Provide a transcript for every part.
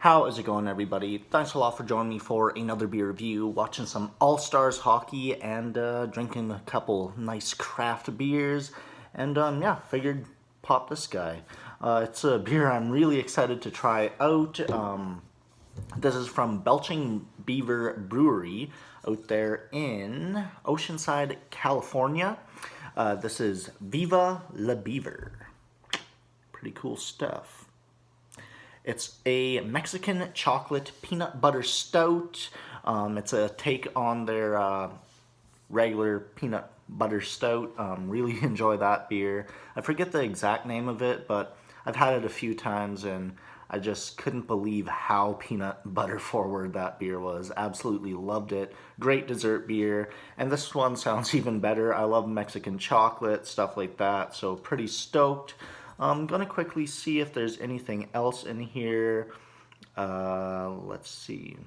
How is it going, everybody? Thanks a lot for joining me for another beer review, watching some All-Stars hockey and drinking a couple nice craft beers. And yeah, figured pop this guy. It's a beer I'm really excited to try out. This is from Belching Beaver Brewery out there in Oceanside, California. This is Viva la Beaver. Pretty cool stuff. It's a Mexican chocolate peanut butter stout. It's a take on their regular peanut butter stout. Really enjoy that beer. I forget the exact name of it, but I've had it a few times and I just couldn't believe how peanut butter forward that beer was. Absolutely loved it. Great dessert beer. And this one sounds even better. I love Mexican chocolate, stuff like that. So pretty stoked. I'm gonna quickly see if there's anything else in here. Let's see. It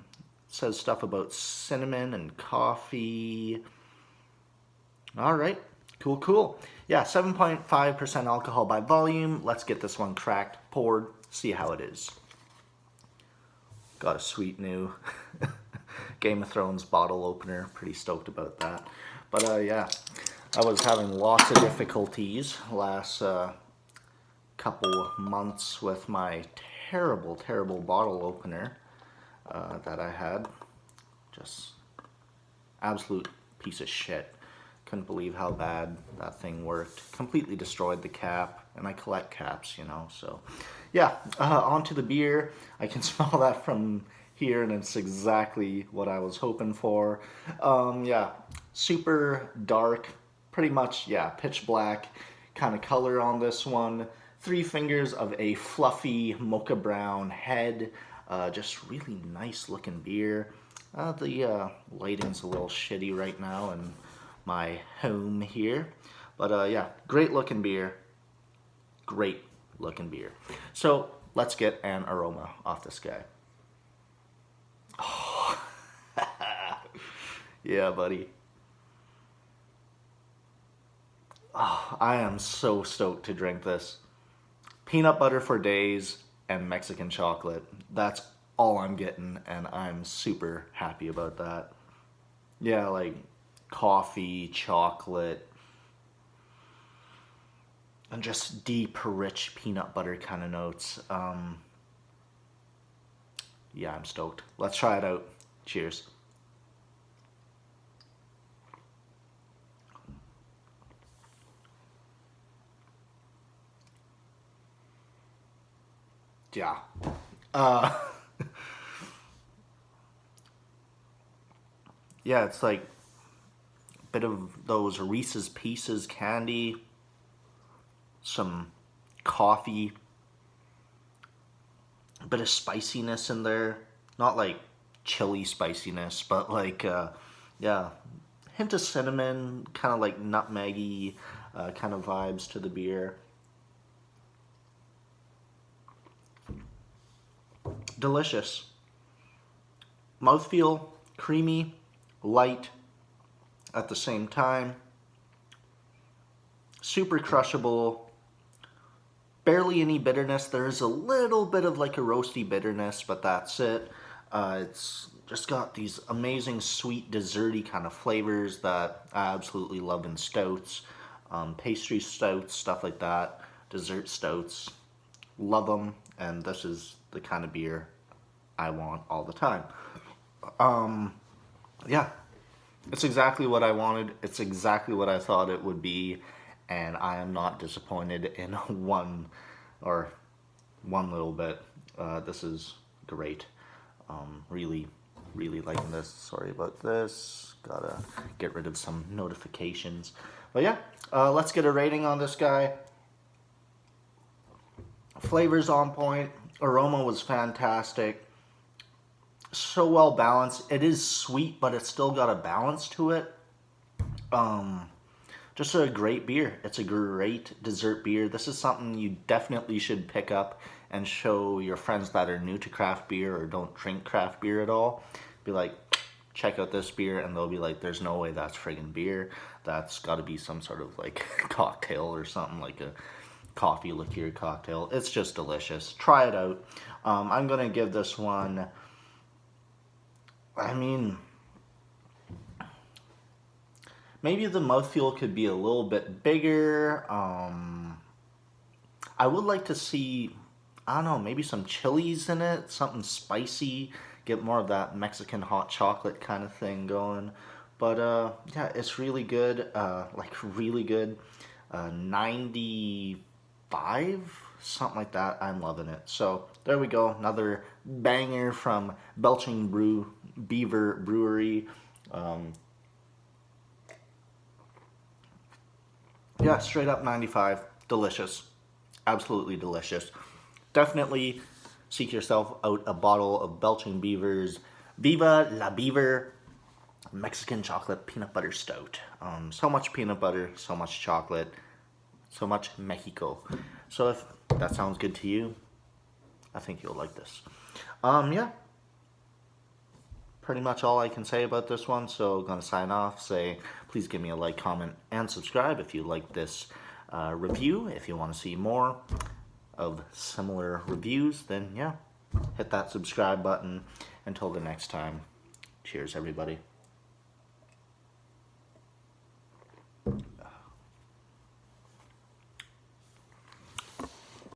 says stuff about cinnamon and coffee. All right, cool. Yeah, 7.5% alcohol by volume. Let's get this one cracked, poured, see how it is. Got a sweet new Game of Thrones bottle opener. Pretty stoked about that. But yeah, I was having lots of difficulties last couple months with my terrible bottle opener that I had. Just absolute piece of shit. Couldn't believe how bad that thing worked. Completely destroyed the cap, and I collect caps, you know, so yeah. On to the beer. I can smell that from here, and it's exactly what I was hoping for. Yeah, super dark, pretty much, yeah, pitch black kind of color on this one. 3 fingers of a fluffy mocha brown head. Just really nice looking beer. The lighting's a little shitty right now in my home here. But yeah, great looking beer. Great looking beer. So let's get an aroma off this guy. Oh. Yeah, buddy. Oh, I am so stoked to drink this. Peanut butter for days and Mexican chocolate. That's all I'm getting, and I'm super happy about that. Yeah, like coffee, chocolate, and just deep, rich peanut butter kind of notes. Yeah, I'm stoked. Let's try it out. Cheers. Yeah. Yeah, it's like a bit of those Reese's Pieces candy, some coffee, a bit of spiciness in there. Not like chili spiciness, but like, yeah, hint of cinnamon, kind of like nutmeggy kind of vibes to the beer. Delicious. Mouthfeel, creamy, light at the same time. Super crushable. Barely any bitterness. There's a little bit of like a roasty bitterness, but that's it. It's just got these amazing sweet desserty kind of flavors that I absolutely love in stouts. Pastry stouts, stuff like that. Dessert stouts. Love them, and this is the kind of beer I want all the time. Yeah, it's exactly what I wanted. It's exactly what I thought it would be, and I am not disappointed in one little bit. This is great. Really liking this. Sorry about this. Gotta get rid of some notifications. But yeah, let's get a rating on this guy. Flavors on point. Aroma was fantastic. So well balanced. It is sweet, but it's still got a balance to it. Just a great beer. It's a great dessert beer. This is something you definitely should pick up and show your friends that are new to craft beer or don't drink craft beer at all. Be like, check out this beer, and they'll be like, there's no way that's friggin' beer. That's got to be some sort of like cocktail or something, like a coffee liqueur cocktail. It's just delicious. Try it out. I'm gonna give this one, I mean, maybe the mouthfeel could be a little bit bigger. I would like to see, I don't know, maybe some chilies in it, something spicy, get more of that Mexican hot chocolate kind of thing going. But yeah, it's really good, like really good. 95, something like that. I'm loving it. So there we go, another banger from Belching Beaver Brewery. Yeah, straight up 95. Delicious. Absolutely delicious. Definitely seek yourself out a bottle of Belching Beaver's Viva la Beaver Mexican chocolate peanut butter stout. So much peanut butter, so much chocolate, so much Mexico. So if that sounds good to you, I think you'll like this. Yeah, pretty much all I can say about this one. So I'm gonna sign off, say please give me a like, comment, and subscribe if you like this review. If you want to see more of similar reviews, then yeah, hit that subscribe button. Until the next time, cheers everybody.